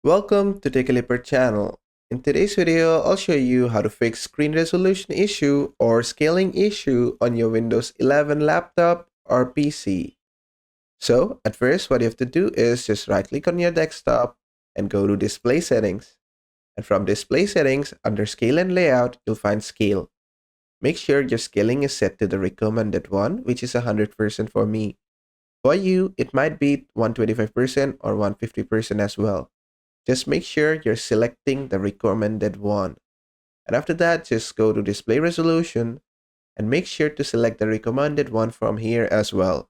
Welcome to Take a Leaper channel. In today's video, I'll show you how to fix screen resolution issue or scaling issue on your Windows 11 laptop or PC. So, at first, what you have to do is just right-click on your desktop and go to Display Settings. And from Display Settings, under Scale and Layout, you'll find Scale. Make sure your scaling is set to the recommended one, which is 100% for me. For you, it might be 125% or 150% as well. Just make sure you're selecting the recommended one. And after that, just go to display resolution and make sure to select the recommended one from here as well.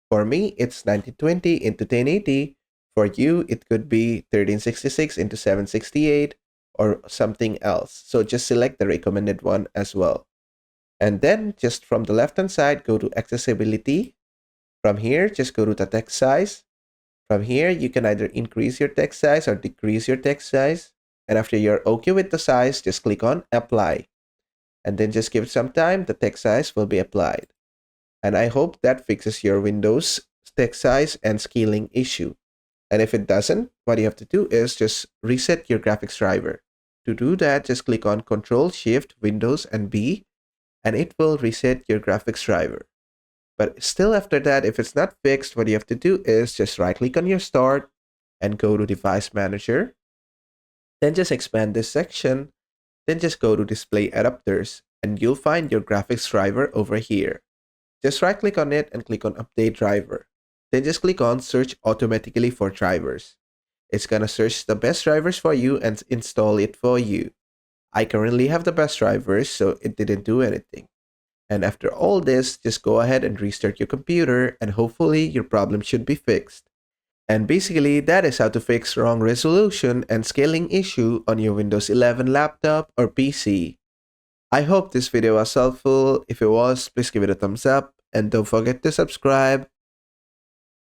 For me, it's 1920 into 1080. For you, it could be 1366 into 768 or something else. So just select the recommended one as well. And then just from the left hand side, go to accessibility. From here, just go to the text size. From here, you can either increase your text size or decrease your text size. And after you're okay with the size, just click on apply. And then just give it some time, the text size will be applied. And I hope that fixes your Windows text size and scaling issue. And if it doesn't, what you have to do is just reset your graphics driver. To do that, just click on Control Shift Windows and B, and it will reset your graphics driver. But still after that, if it's not fixed, what you have to do is just right-click on your start and go to Device Manager. Then just expand this section. Then just go to Display Adapters and you'll find your graphics driver over here. Just right-click on it and click on Update Driver. Then just click on Search Automatically for Drivers. It's gonna search the best drivers for you and install it for you. I currently have the best drivers, so it didn't do anything. And after all this, just go ahead and restart your computer and hopefully your problem should be fixed. And basically, that is how to fix wrong resolution and scaling issue on your Windows 11 laptop or PC. I hope this video was helpful. If it was, please give it a thumbs up and don't forget to subscribe.